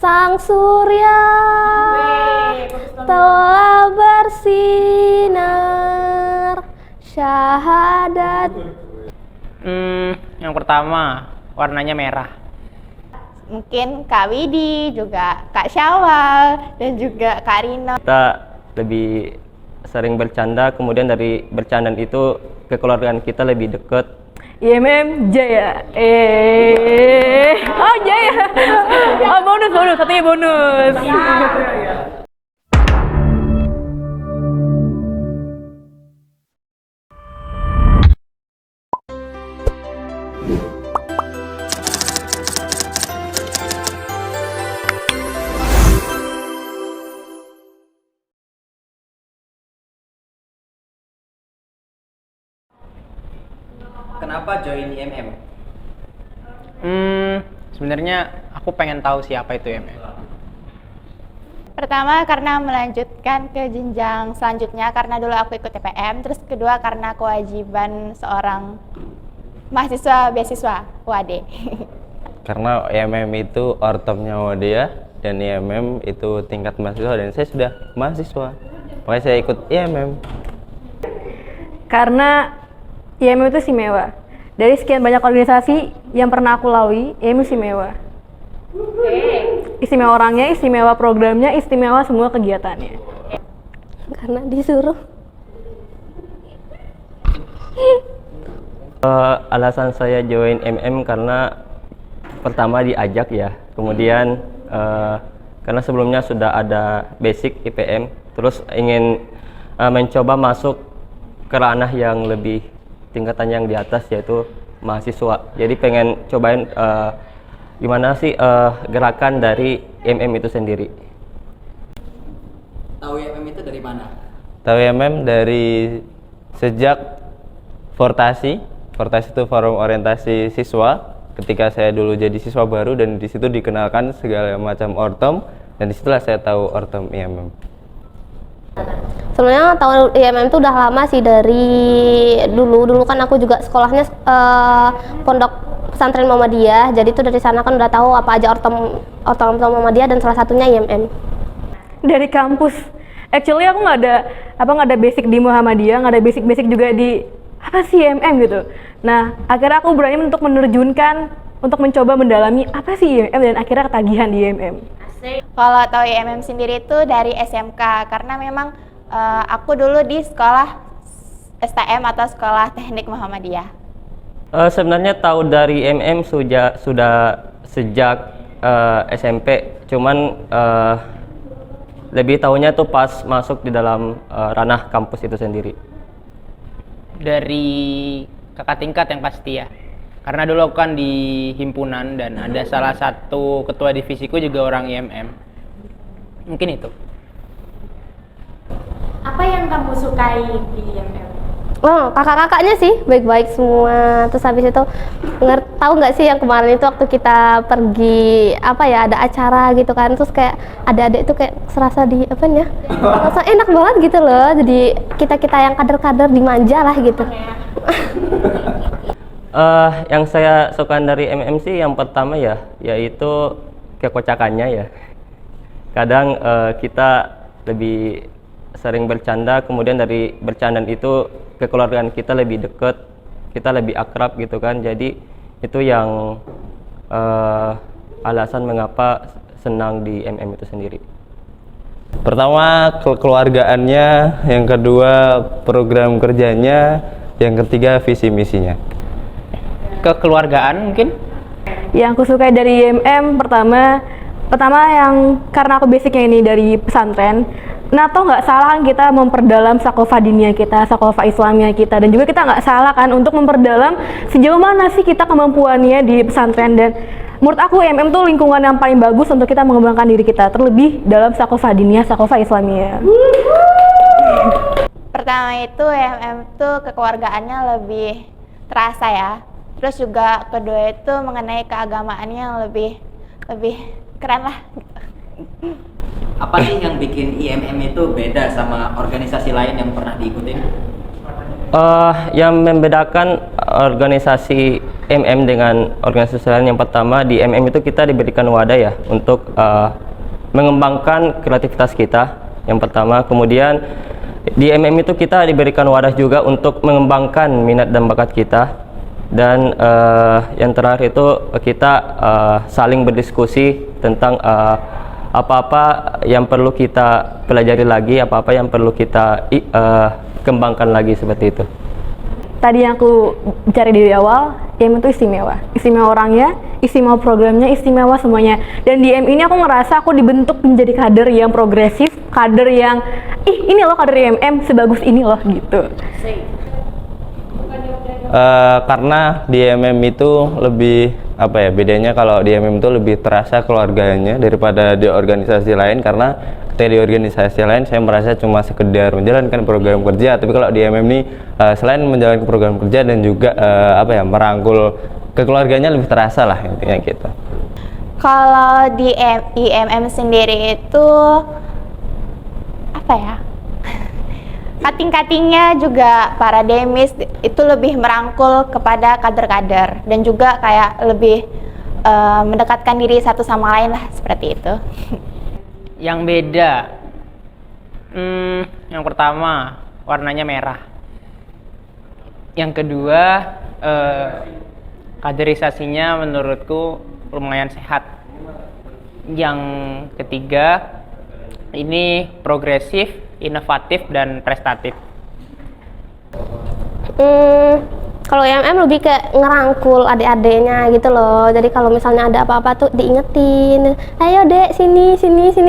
Sang surya telah bersinar, syahadat. Yang pertama warnanya merah. Mungkin Kak Widi, juga Kak Syawal, dan juga Kak Rino. Kita lebih sering bercanda, kemudian dari bercandaan itu kekeluargaan kita lebih dekat. IMM Jaya. Oh Jaya. Oh bonus, katanya bonus. Kenapa join IMM? Sebenarnya aku pengen tahu siapa itu IMM. Pertama karena melanjutkan ke jenjang selanjutnya, karena dulu aku ikut TPM. Terus kedua karena kewajiban seorang mahasiswa beasiswa UAD. Karena IMM itu ortomnya Muhammadiyah dan IMM itu tingkat mahasiswa dan saya sudah mahasiswa. Makanya saya ikut IMM. Karena IMM itu istimewa. Dari sekian banyak organisasi yang pernah aku lalui, IMM istimewa. Istimewa orangnya, istimewa programnya, istimewa semua kegiatannya. Karena disuruh. Alasan saya join MM karena pertama diajak ya, kemudian karena sebelumnya sudah ada basic IPM, terus ingin mencoba masuk ke ranah yang lebih tingkatan yang di atas, yaitu mahasiswa. Jadi pengen cobain gimana sih gerakan dari MM itu sendiri. Tahu IMM itu dari mana? Tahu MM dari sejak Fortasi itu forum orientasi siswa. Ketika saya dulu jadi siswa baru dan di situ dikenalkan segala macam ortom dan disitulah saya tahu ortom IMM. Sebenarnya tahun IMM itu udah lama sih, dari dulu kan aku juga sekolahnya pondok pesantren Muhammadiyah, jadi itu dari sana kan udah tahu apa aja ortom Muhammadiyah dan salah satunya IMM. Dari kampus, actually aku nggak ada basic di Muhammadiyah, nggak ada basic juga di apa sih IMM gitu. Nah akhirnya aku berani untuk menerjunkan untuk mencoba mendalami apa sih IMM dan akhirnya ketagihan di IMM. Kalau tahu IMM sendiri itu dari SMK, karena memang aku dulu di sekolah STM atau Sekolah Teknik Muhammadiyah. Sebenarnya tahu dari MM sudah sejak SMP, cuman lebih tahunya tuh pas masuk di dalam ranah kampus itu sendiri. Dari kakak tingkat yang pasti ya. Karena dulu aku kan di himpunan dan ada salah satu ketua divisiku juga orang IMM. Mungkin itu. Apa yang kamu sukai di IMM? Oh, kakak-kakaknya sih baik-baik semua. Terus habis itu tahu nggak sih yang kemarin itu waktu kita pergi ada acara gitu kan, terus kayak adik-adik itu kayak serasa di serasa enak banget gitu loh. Jadi kita yang kader-kader dimanja lah gitu. Yang saya suka dari MM sih yang pertama ya, yaitu kekocakannya ya. Kadang kita lebih sering bercanda, kemudian dari bercandaan itu kekeluargaan kita lebih dekat, kita lebih akrab gitu kan. Jadi itu yang alasan mengapa senang di MM itu sendiri. Pertama kekeluargaannya, yang kedua program kerjanya, yang ketiga visi misinya. Kekeluargaan mungkin? Yang aku sukai dari IMM pertama yang karena aku basicnya ini dari pesantren. Nah, toh nggak salah kan kita memperdalam sakofa diniyah kita, sakofa Islamiyah kita, dan juga kita nggak salah kan untuk memperdalam sejauh mana sih kita kemampuannya di pesantren. Dan menurut aku IMM tuh lingkungan yang paling bagus untuk kita mengembangkan diri kita, terlebih dalam sakofa diniyah, sakofa Islamiyah. Pertama itu IMM tuh kekeluargaannya lebih terasa ya. Terus juga kedua itu mengenai keagamaannya yang lebih keren lah. Apa sih yang bikin IMM itu beda sama organisasi lain yang pernah diikutin? Yang membedakan organisasi MM dengan organisasi lain, yang pertama di MM itu kita diberikan wadah ya untuk mengembangkan kreativitas kita yang pertama. Kemudian di MM itu kita diberikan wadah juga untuk mengembangkan minat dan bakat kita. Dan yang terakhir itu kita saling berdiskusi tentang apa-apa yang perlu kita pelajari lagi, apa-apa yang perlu kita kembangkan lagi, seperti itu. Tadi yang aku cari dari awal, IM itu istimewa. Istimewa orangnya, istimewa programnya, istimewa semuanya. Dan di IM ini aku ngerasa aku dibentuk menjadi kader yang progresif, kader yang, ini loh kader IMM, sebagus ini loh, gitu. Karena di MM itu lebih bedanya kalau di MM itu lebih terasa keluarganya daripada di organisasi lain, karena ketika di organisasi lain saya merasa cuma sekedar menjalankan program kerja, tapi kalau di MM ini selain menjalankan program kerja dan juga merangkul kekeluarganya lebih terasa lah, intinya gitu. Kalau di IMM sendiri itu cutting-cuttingnya juga para demis itu lebih merangkul kepada kader-kader dan juga kayak lebih mendekatkan diri satu sama lain lah, seperti itu. Yang beda, yang pertama warnanya merah. Yang kedua, kaderisasinya menurutku lumayan sehat. Yang ketiga, ini progresif, inovatif, dan prestatif. Kalau IMM lebih kayak ngerangkul adik-adiknya gitu loh. Jadi kalau misalnya ada apa-apa tuh diingetin, ayo dek sini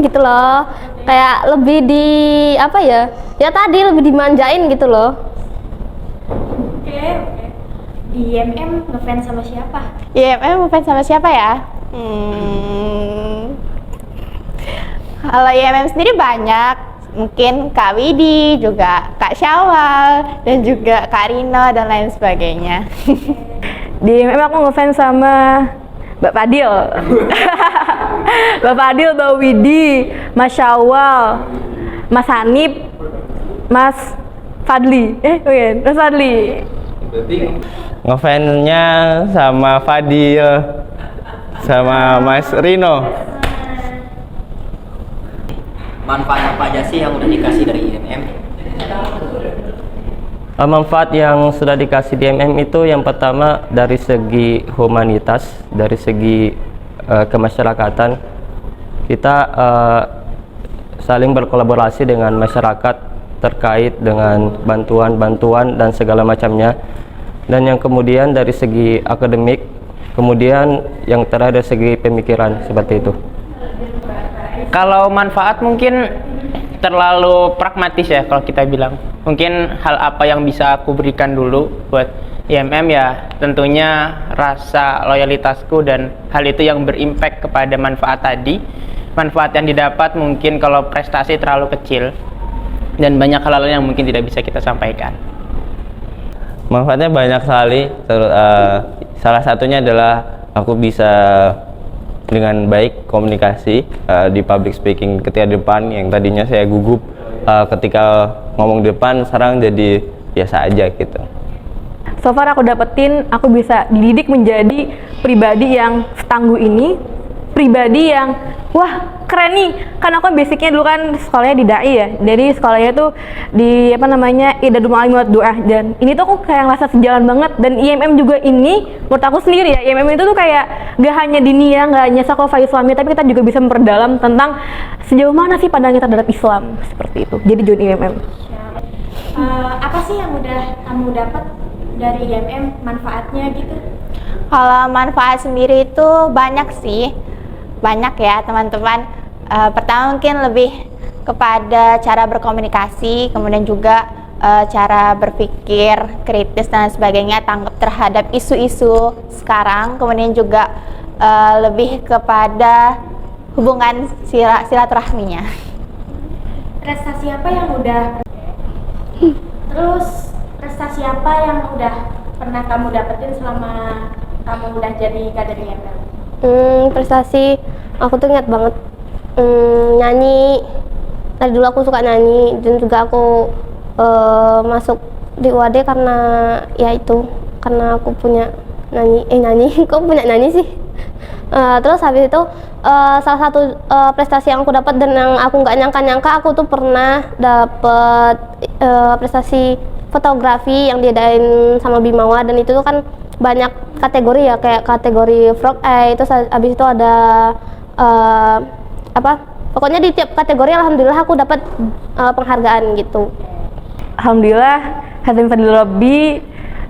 gitu loh. Kayak lebih di ya tadi lebih dimanjain gitu loh. Oke. Di IMM ngefans sama siapa? IMM ngefans sama siapa ya? Kalau IMM sendiri banyak, mungkin Kak Widi, juga Kak Syawal, dan juga Kak Rino, dan lain sebagainya. Di IMM aku ngefans sama Mbak Fadil. Mbak Fadil, Mbak Widi, Mas Syawal, Mas Hanif, Mas Fadli. Mas Fadli. Ngefansnya sama Fadil, sama Mas Rino. Manfaat apa aja sih yang udah dikasih dari IMM? Manfaat yang sudah dikasih di IMM itu yang pertama dari segi humanitas, dari segi kemasyarakatan. Kita saling berkolaborasi dengan masyarakat terkait dengan bantuan-bantuan dan segala macamnya. Dan yang kemudian dari segi akademik, kemudian yang terakhir dari segi pemikiran, seperti itu. Kalau manfaat mungkin terlalu pragmatis ya kalau kita bilang. Mungkin hal apa yang bisa aku berikan dulu buat IMM ya tentunya rasa loyalitasku, dan hal itu yang berimpact kepada manfaat tadi. Manfaat yang didapat mungkin kalau prestasi terlalu kecil dan banyak hal lain yang mungkin tidak bisa kita sampaikan. Manfaatnya banyak sekali. Salah satunya adalah aku bisa dengan baik komunikasi di public speaking ketika di depan, yang tadinya saya gugup ketika ngomong di depan, sekarang jadi biasa aja gitu. So far aku dapetin, aku bisa dididik menjadi pribadi yang setangguh ini, pribadi yang wah keren nih, kan aku basicnya dulu kan sekolahnya di DAI ya, jadi sekolahnya tuh di Idadul Ma'alim wa Du'ah, dan ini tuh aku kayak ngerasa sejalan banget. Dan IMM juga ini menurut aku sendiri ya, IMM itu tuh kayak gak hanya diniyah, gak hanya Sakofa Islamiyah, tapi kita juga bisa memperdalam tentang sejauh mana sih pandangan kita terhadap Islam, seperti itu. Jadi join IMM. Apa sih yang udah kamu dapat dari IMM, manfaatnya gitu? Kalau manfaat sendiri itu banyak sih, banyak ya teman-teman. Pertama mungkin lebih kepada cara berkomunikasi, kemudian juga cara berpikir kritis dan sebagainya, tanggap terhadap isu-isu sekarang, kemudian juga lebih kepada hubungan silaturahminya. Prestasi apa yang udah terus prestasi apa yang udah pernah kamu dapetin selama kamu udah jadi kader IMM? Prestasi aku tuh ingat banget nyanyi. Dari dulu aku suka nyanyi, dan juga aku masuk di UAD karena ya itu, karena aku punya nyanyi kok punya nyanyi sih. Terus habis itu salah satu prestasi yang aku dapat dan yang aku nggak nyangka-nyangka, aku tuh pernah dapat prestasi fotografi yang diadain sama Bimawa, dan itu tuh kan banyak kategori ya, kayak kategori frog eye, terus habis itu ada pokoknya di tiap kategori alhamdulillah aku dapat penghargaan gitu. Alhamdulillah Hazim Fadil Robbi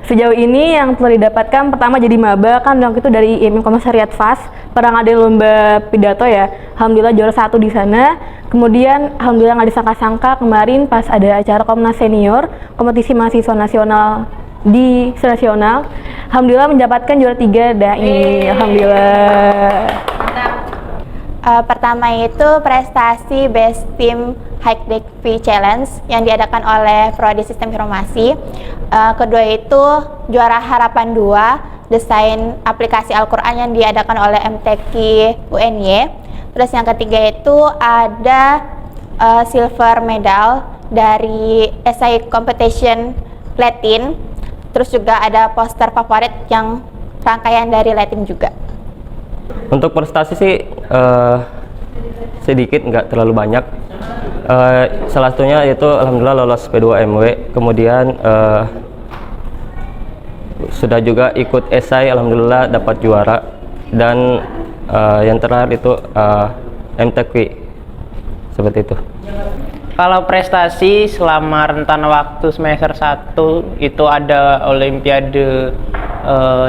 sejauh ini yang telah didapatkan, pertama jadi maba kan waktu itu dari IMM Komisariat FAS, pernah ngadain lomba pidato ya, alhamdulillah juara 1 di sana. Kemudian alhamdulillah nggak disangka-sangka kemarin pas ada acara Komnas Senior, kompetisi mahasiswa nasional di nasional, alhamdulillah mendapatkan juara 3 DAI. Alhamdulillah. Pertama itu prestasi Best Team High Tech V Challenge yang diadakan oleh Prodi Sistem Informasi. Kedua itu juara Harapan 2 desain aplikasi Al-Quran yang diadakan oleh MTQ UNY. Terus yang ketiga itu ada silver medal dari Essay Competition Latin. Terus juga ada poster favorit yang rangkaian dari Latin juga. Untuk prestasi sih sedikit, nggak terlalu banyak. Salah satunya itu alhamdulillah lolos P2MW, kemudian sudah juga ikut esai, alhamdulillah dapat juara, dan yang terakhir itu MTQ seperti itu. Kalau prestasi selama rentan waktu semester 1 itu ada olimpiade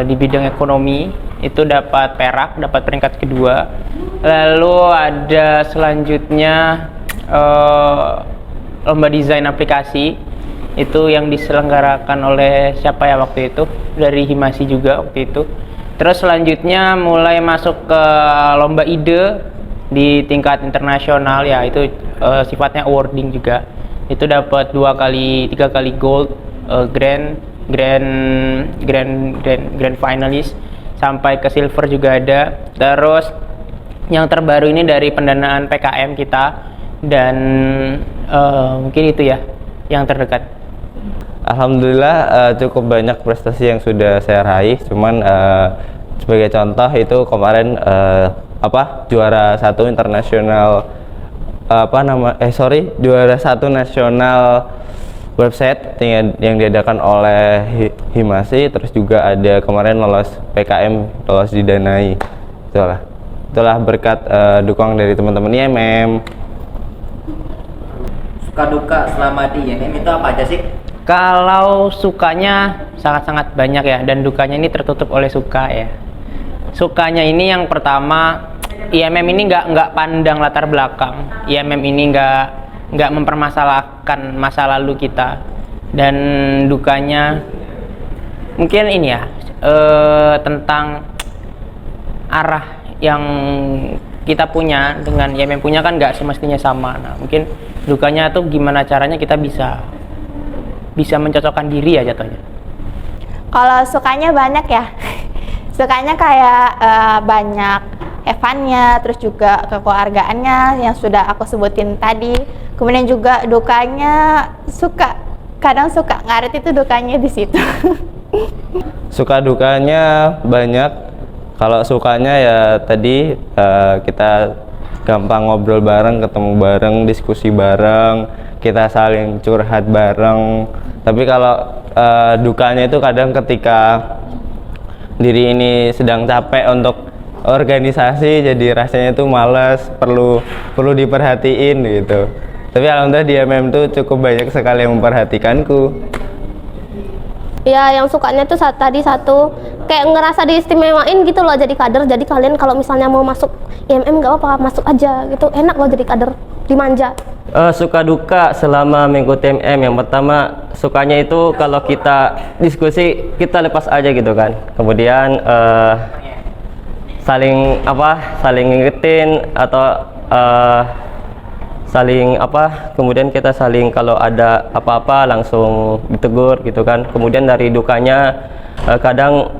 di bidang ekonomi, itu dapat perak, dapat peringkat kedua. Lalu ada selanjutnya lomba desain aplikasi, itu yang diselenggarakan oleh siapa ya waktu itu, dari Himasi juga waktu itu. Terus selanjutnya mulai masuk ke lomba ide di tingkat internasional ya, itu sifatnya awarding juga. Itu dapat 2 kali 3 kali gold, grand finalist, sampai ke silver juga ada. Terus yang terbaru ini dari pendanaan PKM kita, dan mungkin itu ya yang terdekat. Alhamdulillah cukup banyak prestasi yang sudah saya raih, cuman sebagai contoh itu kemarin juara 1 internasional juara 1 nasional website yang diadakan oleh Himasi. Terus juga ada kemarin lolos PKM, lolos didanai. Itulah berkat dukungan dari teman-teman IMM. Suka duka selama di IMM itu apa aja sih? Kalau sukanya sangat-sangat banyak ya, dan dukanya ini tertutup oleh suka ya. Sukanya ini yang pertama, IMM ini nggak pandang latar belakang. IMM ini nggak mempermasalahkan masa lalu kita. Dan dukanya mungkin ini ya, tentang arah yang kita punya dengan IMM punya kan nggak semestinya sama. Nah, mungkin dukanya tuh gimana caranya kita bisa mencocokkan diri ya jatuhnya. Kalau sukanya banyak ya. Sukanya kayak banyak Evannya, terus juga kekeluargaannya yang sudah aku sebutin tadi. Kemudian juga dukanya kadang suka ngaret, itu dukanya di situ. Suka dukanya banyak. Kalau sukanya ya tadi kita gampang ngobrol bareng, ketemu bareng, diskusi bareng, kita saling curhat bareng. Tapi kalau dukanya itu kadang ketika diri ini sedang capek untuk organisasi, jadi rasanya itu malas, perlu diperhatiin gitu. Tapi alhamdulillah di MM tuh cukup banyak sekali yang memperhatikanku. Ya, yang sukanya tuh tadi satu, kayak ngerasa diistimewain gitu loh jadi kader. Jadi kalian kalau misalnya mau masuk IMM nggak apa-apa, masuk aja gitu. Enak loh jadi kader, dimanja. Suka duka selama mengikuti MM, yang pertama sukanya itu kalau kita diskusi kita lepas aja gitu kan. Kemudian saling ngingetin atau kemudian kita saling kalau ada apa-apa langsung ditegur gitu kan. Kemudian dari dukanya kadang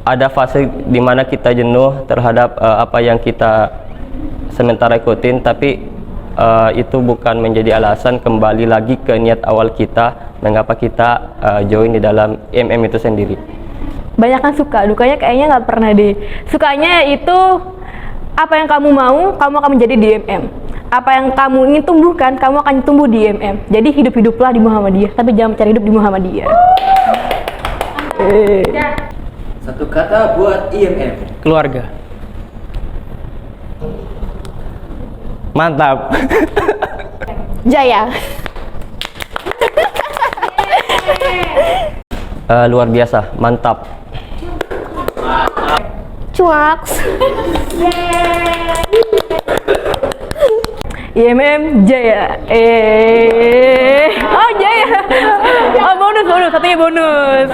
ada fase dimana kita jenuh terhadap apa yang kita sementara ikutin, tapi itu bukan menjadi alasan kembali lagi ke niat awal kita mengapa kita join di dalam IMM itu sendiri. Banyakan suka, dukanya kayaknya nggak pernah deh. Sukanya itu apa yang kamu mau, kamu akan menjadi di IMM. Apa yang kamu ingin tumbuhkan, kamu akan tumbuh di IMM. Jadi hidup-hiduplah di Muhammadiyah, tapi jangan mencari hidup di Muhammadiyah. Satu kata buat IMM. Keluarga. Mantap. Jaya. Luar biasa, mantap. Cuaks. IMM Jaya. Oh Jaya. Oh bonus, satunya bonus.